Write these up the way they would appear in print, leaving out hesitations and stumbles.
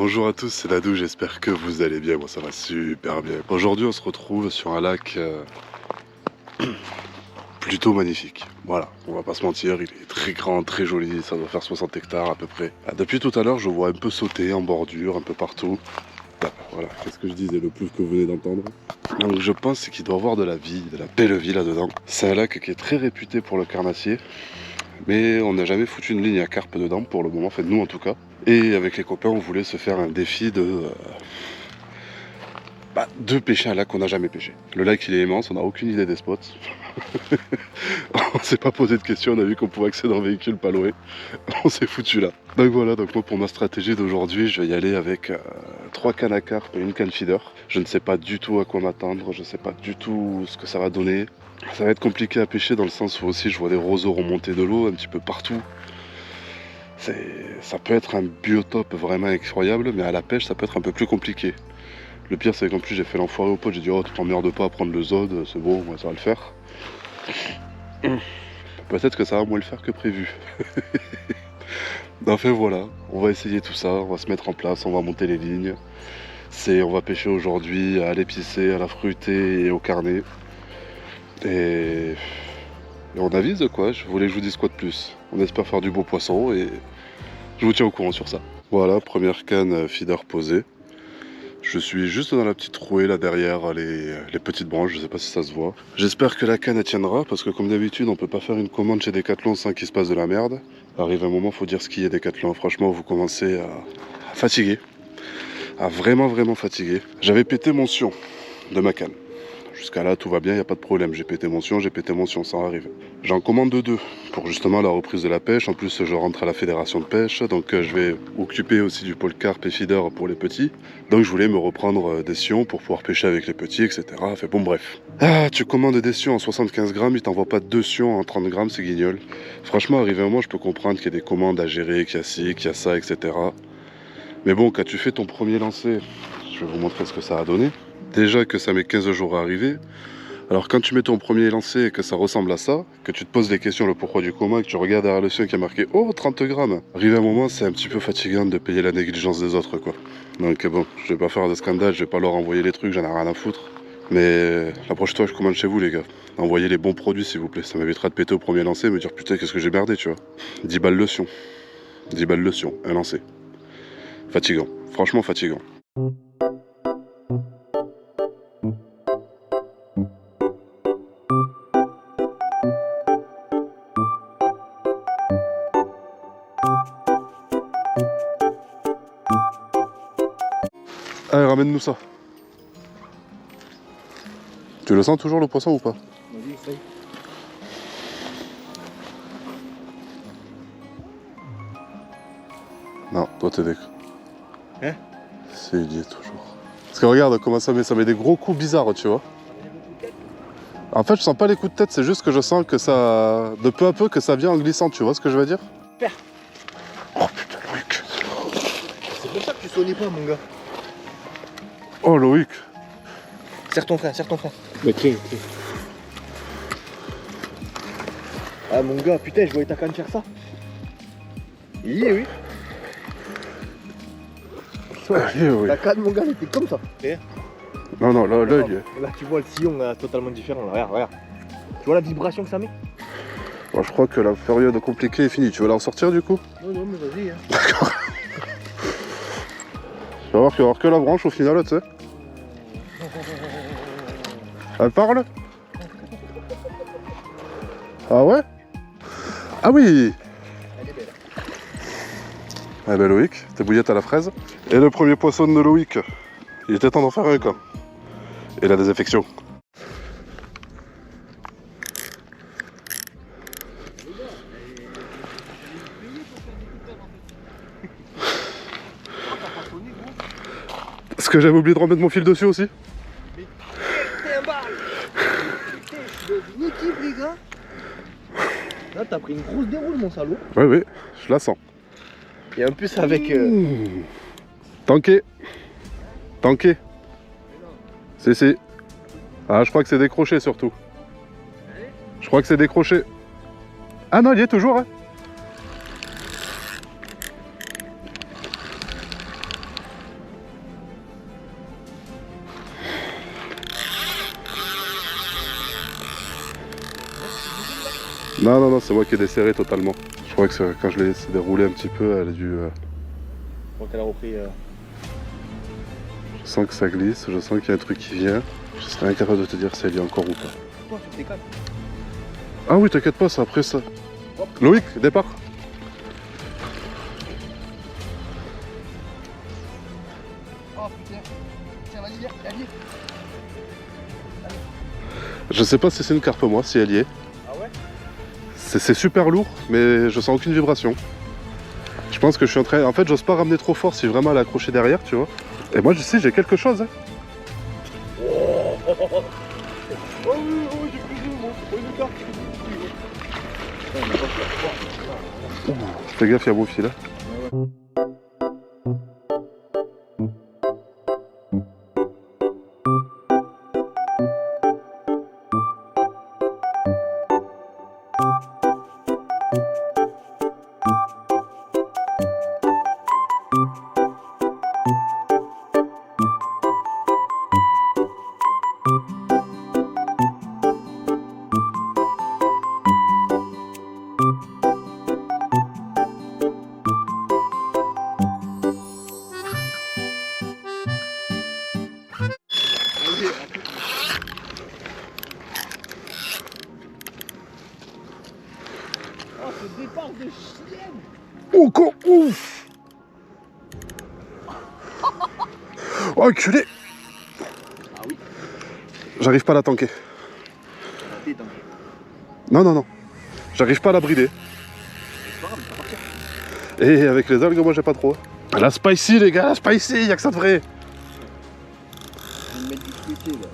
Bonjour à tous, c'est Nadou, j'espère que vous allez bien, moi ça va super bien. Aujourd'hui on se retrouve sur un lac plutôt magnifique. Voilà, on va pas se mentir, il est très grand, très joli, ça doit faire 60 hectares à peu près. Depuis tout à l'heure je vois un peu sauter en bordure, un peu partout. Voilà, qu'est-ce que je disais, le plouf que vous venez d'entendre. Donc je pense qu'il doit y avoir de la vie, de la belle vie là-dedans. C'est un lac qui est très réputé pour le carnassier. Mais on n'a jamais foutu une ligne à carpe dedans pour le moment, enfin nous en tout cas. Et avec les copains on voulait se faire un défi de pêcher un lac qu'on n'a jamais pêché. Le lac il est immense, on n'a aucune idée des spots. On s'est pas posé de questions, on a vu qu'on pouvait accéder en véhicule pas loué. On s'est foutu là. Donc voilà, donc moi pour ma stratégie d'aujourd'hui, je vais y aller avec 3 cannes à carpe et une canne feeder. Je ne sais pas du tout à quoi m'attendre, je ne sais pas du tout ce que ça va donner. Ça va être compliqué à pêcher dans le sens où aussi je vois des roseaux remonter de l'eau un petit peu partout. Ça peut être un biotope vraiment incroyable, mais à la pêche ça peut être un peu plus compliqué. Le pire c'est qu'en plus j'ai fait l'enfoiré au pote, j'ai dit oh tu t'emmerdes pas à prendre le zod, c'est bon, ça va le faire. Peut-être que ça va moins le faire que prévu. Enfin voilà, on va essayer tout ça, on va se mettre en place, on va monter les lignes. On va pêcher aujourd'hui à l'épicé, à la fruitée et au carnet. Et on avise quoi, je voulais que je vous dise quoi de plus. On espère faire du beau poisson et je vous tiens au courant sur ça. Voilà, première canne feeder posée. Je suis juste dans la petite rouée là derrière les petites branches, je sais pas si ça se voit. J'espère que la canne elle tiendra parce que comme d'habitude on peut pas faire une commande chez Decathlon sans qu'il se passe de la merde. Arrive un moment, faut dire ce qu'il y a Decathlon, franchement vous commencez à fatiguer. À vraiment fatiguer. J'avais pété mon sion de ma canne. Jusqu'à là tout va bien, il n'y a pas de problème. J'ai pété mon sion, ça arrive. J'en commande 2 pour justement la reprise de la pêche. En plus je rentre à la fédération de pêche, donc je vais occuper aussi du pôle carpe et feeder pour les petits. Donc je voulais me reprendre des sions pour pouvoir pêcher avec les petits, etc. Enfin bon bref. Ah, tu commandes des sions en 75 grammes, ils t'envoient pas 2 sions en 30 grammes, c'est guignol. Franchement arrivé un moment je peux comprendre qu'il y a des commandes à gérer, qu'il y a ci, qu'il y a ça, etc. Mais bon, quand tu fais ton premier lancer, je vais vous montrer ce que ça a donné. Déjà que ça met 15 jours à arriver. Alors quand tu mets ton premier lancer et que ça ressemble à ça, que tu te poses des questions le pourquoi du comment, et que tu regardes derrière le sion qui a marqué oh 30 grammes. Arrivé un moment, c'est un petit peu fatigant de payer la négligence des autres quoi. Donc bon, je vais pas faire de scandale, je vais pas leur envoyer les trucs, j'en ai rien à foutre. Mais la prochaine fois je commande chez vous les gars, envoyez les bons produits s'il vous plaît. Ça m'évitera de péter au premier lancer et me dire putain qu'est-ce que j'ai merdé tu vois. 10 balles le sion. 10 balles le sion, un lancer. Fatigant, franchement fatigant. Allez, ramène-nous ça. Tu le sens toujours le poisson ou pas? Vas-y, essaye. Non, toi t'es des... Hein? C'est il y est toujours. Parce que regarde comment ça met des gros coups bizarres, tu vois. En fait, je sens pas les coups de tête, c'est juste que je sens que ça... De peu à peu, que ça vient en glissant, tu vois ce que je veux dire? Père. Oh putain, Loïc. C'est pour ça que tu sonnais pas, mon gars. Oh Loïc. Serre ton frère, serre ton frère. Mais tiens. Ah mon gars, putain, je voyais ta canne faire ça. Il y est, oui. Allez, oui. Ta canne, mon gars, elle était comme ça. Et Non, non, là, il y est. là, tu vois le sillon là, totalement différent. Là. Regarde, regarde. Tu vois la vibration que ça met? Bon, je crois que la période compliquée est finie. Tu veux la ressortir du coup? Non, mais vas-y. Hein. D'accord. Tu vas voir qu'il n'y aura que la branche au final, tu sais. Elle parle? Ah ouais? Ah oui! Elle est belle. Eh ben Loïc, t'es bouillette à la fraise. Et le premier poisson de Loïc. Il était temps d'en faire un quoi. Et la désinfection. Est-ce que j'avais oublié de remettre mon fil dessus aussi? Mais putain, balle! Putain, je suis dans une équipe, les gars! Là, t'as pris une grosse déroule, mon salaud. Oui, je la sens. Et en plus, avec. Tanké. Tanké. Si. Ah, je crois que c'est décroché surtout. Je crois que c'est décroché. Ah non, il y est toujours, hein. Non, non, non, c'est moi qui ai desserré totalement. Je crois que quand je l'ai laissé dérouler un petit peu, elle a dû... Donc elle a repris... Je sens que ça glisse, je sens qu'il y a un truc qui vient. Je serais incapable de te dire si elle y est encore ou pas. Toi, tu te décales. Ah oui, t'inquiète pas, c'est après ça. Loïc, départ. Oh putain. Tiens, vas-y, viens, viens. Je sais pas si c'est une carpe moi, si elle y est. Ah ouais? C'est super lourd, mais je sens aucune vibration. Je pense que je suis en train... En fait, j'ose pas ramener trop fort si vraiment elle est accrochée derrière, tu vois. Et moi, je sais, j'ai quelque chose. Hein. Oh oui, oh, j'ai pris deux, moi. C'est pas une carte. Fais gaffe, il y a beau fil là. Oh, ce départ de chienne. Oh, con, ouf. Oh, enculé. Ah oui. J'arrive pas à la tanker. T'es tanké. Non, non, non. J'arrive pas à la brider. C'est pas grave, ça va partir. Et avec les algues, moi j'ai pas trop. La spicy, les gars, la spicy, y'a que ça de vrai. Je vais me mettre du fouetté là.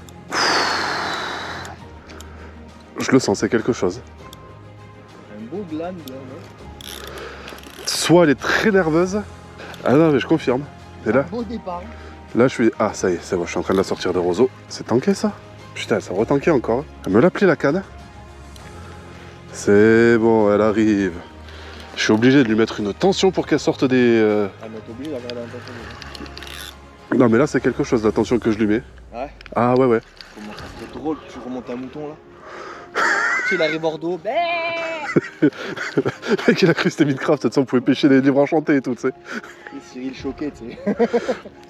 Je le sens, c'est quelque chose. Un beau glande là, ouais. Soit elle est très nerveuse. Ah non, mais je confirme. Et là, Un beau départ. là je suis... Ah, ça y est, c'est bon, je suis en train de la sortir de roseau. C'est tanké ça? Putain, ça retanké encore. Elle me l'a plié la canne. C'est bon, elle arrive. Je suis obligé de lui mettre une tension pour qu'elle sorte des... Ah, mais t'es obligé d'avoir l'intention de... Non, mais là, c'est quelque chose, la tension que je lui mets. Ouais. Ah, ouais, ouais. Comment ça serait drôle que tu remontes un mouton là. Tu il arrive Bordeaux. Bé Le mec, il a cru que c'était Minecraft, tu sais, on pouvait pêcher des livres enchantés et tout, tu sais. Et Cyril choqué, tu sais.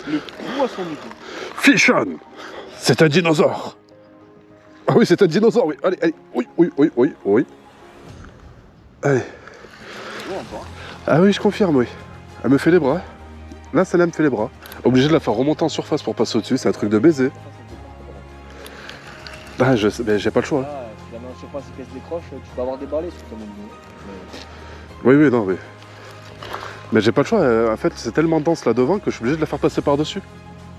Le poisson mouton. Fish on! C'est un dinosaure! Ah oui, c'est un dinosaure, oui. Allez, allez. Oui, oui, oui, oui, oui. Allez. Bon, encore. Ah oui, je confirme, oui. Elle me fait les bras. Là, celle-là me fait les bras. Obligé de la faire remonter en surface pour passer au-dessus, c'est un truc de baiser. Ah, je sais, mais j'ai pas le choix. Là, si la main en surface et qu'elle se décroche, tu peux avoir des balais sur ton même dos. Oui, oui, non, oui. Mais j'ai pas le choix. En fait, c'est tellement dense là devant que je suis obligé de la faire passer par-dessus.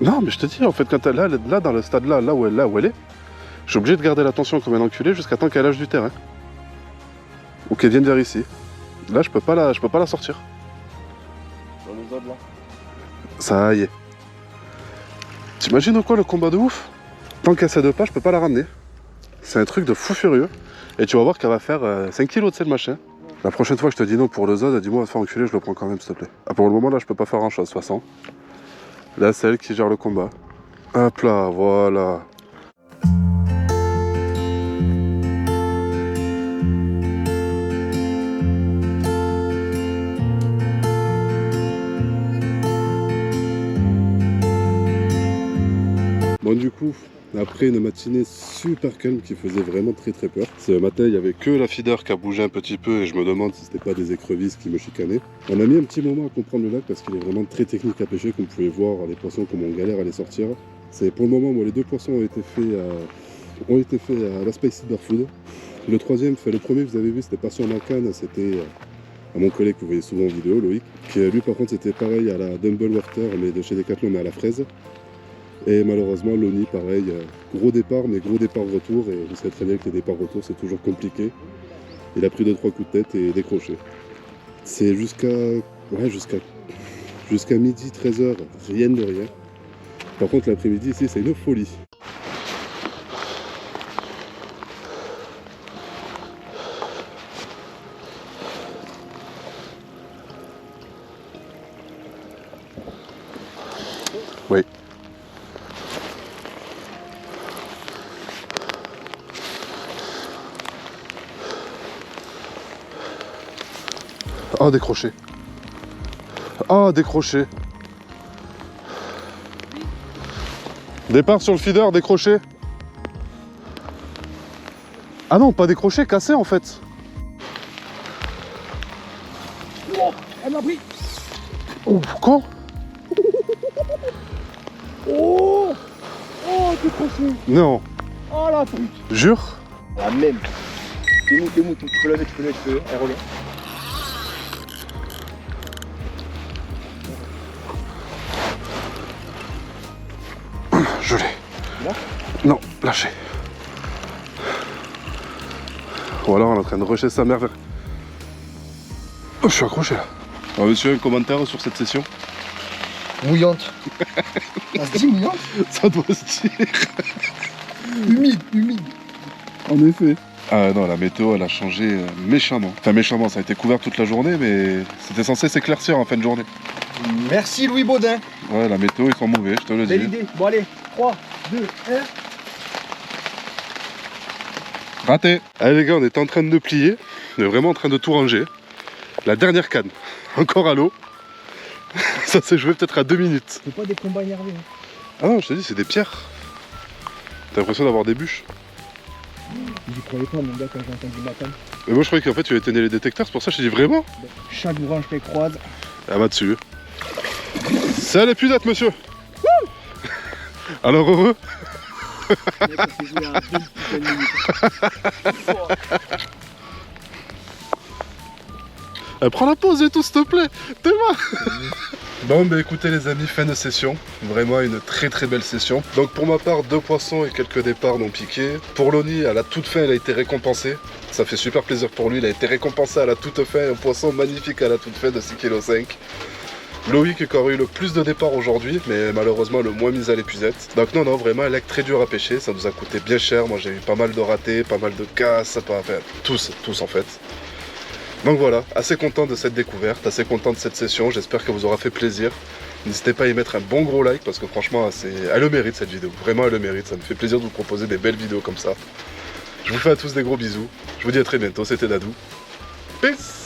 Non, mais je te dis, en fait, quand elle est là, dans le stade là, là où elle est, je suis obligé de garder la tension comme un enculé jusqu'à temps qu'elle lâche du terrain. Ou qu'elle vienne vers ici. Là, je peux pas la sortir. Sur le zod là. Ça y est. T'imagines ou quoi le combat de ouf? Tant qu'elle sait de pas, je peux pas la ramener. C'est un truc de fou furieux. Et tu vas voir qu'elle va faire 5 kilos de sel machin. La prochaine fois que je te dis non pour le Zod, dis-moi va te faire enculer, je le prends quand même s'il te plaît. Ah, pour le moment là je peux pas faire grand chose de toute façon. Là c'est elle qui gère le combat. Hop là, voilà. Bon du coup, après une matinée super calme qui faisait vraiment très peur. Ce matin il n'y avait que la feeder qui a bougé un petit peu et je me demande si c'était pas des écrevisses qui me chicanaient. On a mis un petit moment à comprendre le lac parce qu'il est vraiment très technique à pêcher, comme vous pouvez voir les poissons comme on galère à les sortir. C'est pour le moment moi les deux poissons ont été faits à la Spicy Barfood. Le troisième, le premier vous avez vu c'était pas sur ma canne, c'était à mon collègue que vous voyez souvent en vidéo, Loïc. Qui lui par contre c'était pareil à la Dumble Water mais de chez Decathlon mais à la fraise. Et malheureusement, l'Oni, pareil, gros départ, mais gros départ retour. Et vous savez très bien que les départs retour, c'est toujours compliqué. Il a pris 2-3 coups de tête et décroché. C'est jusqu'à midi, 13h, rien de rien. Par contre, l'après-midi, ici, c'est une folie. Oui. Ah, décroché. Ah, décroché. Départ sur le feeder, décroché. Ah non, pas décroché, cassé en fait. Oh, elle m'a pris. Oh, quand? Oh, oh, décroché. Non. Oh la truc. Jure? La même. T'es mou, tu peux lever, Elle revient. Je l'ai. Là? Non, lâché. Voilà, on est en train de rusher sa mère vers... Oh, je suis accroché là. Alors, monsieur, un commentaire sur cette session? Mouillante. Ça se dit mouillante? Ça doit se dire. Humide. En effet. Ah non, la météo, elle a changé méchamment. Enfin, méchamment, ça a été couvert toute la journée, mais c'était censé s'éclaircir en fin de journée. Merci Louis Baudin. Ouais, la météo, ils sont mauvais, je te le dis. Belle idée. Bon allez, 3, 2, 1. Raté. Allez les gars, on était en train de plier. On est vraiment en train de tout ranger. La dernière canne, encore à l'eau. Ça s'est joué peut-être à 2 minutes. C'est pas des combats énervés. Hein. Ah non, je te dis, c'est des pierres. T'as l'impression d'avoir des bûches. J'y croyais pas mon gars quand j'ai entendu ma canne. Mais moi je croyais qu'en fait tu éteignais les détecteurs, c'est pour ça que je t'ai dit vraiment. Chaque branche les croise. Ah va dessus. Ça n'est plus d'être monsieur. Alors heureux. Mec, on s'est joué à 2 petites minutes. Prends la pause et tout s'il te plaît. T'es moi. Bon bah écoutez les amis, fin de session. Vraiment une très très belle session. Donc pour ma part, 2 poissons et quelques départs non piqués. Pour Loni, à la toute fin, il a été récompensé. Ça fait super plaisir pour lui, il a été récompensé à la toute fin. Un poisson magnifique à la toute fin de 6,5 kg. Loïc qui aurait eu le plus de départs aujourd'hui, mais malheureusement le moins mis à l'épuisette. Donc non, vraiment un lac très dur à pêcher, ça nous a coûté bien cher. Moi j'ai eu pas mal de ratés, pas mal de casses, enfin tous en fait. Donc voilà, assez content de cette découverte, assez content de cette session, j'espère qu'elle vous aura fait plaisir. N'hésitez pas à y mettre un bon gros like parce que franchement, elle le mérite cette vidéo, vraiment elle le mérite, ça me fait plaisir de vous proposer des belles vidéos comme ça. Je vous fais à tous des gros bisous, je vous dis à très bientôt, c'était Dadou. Peace.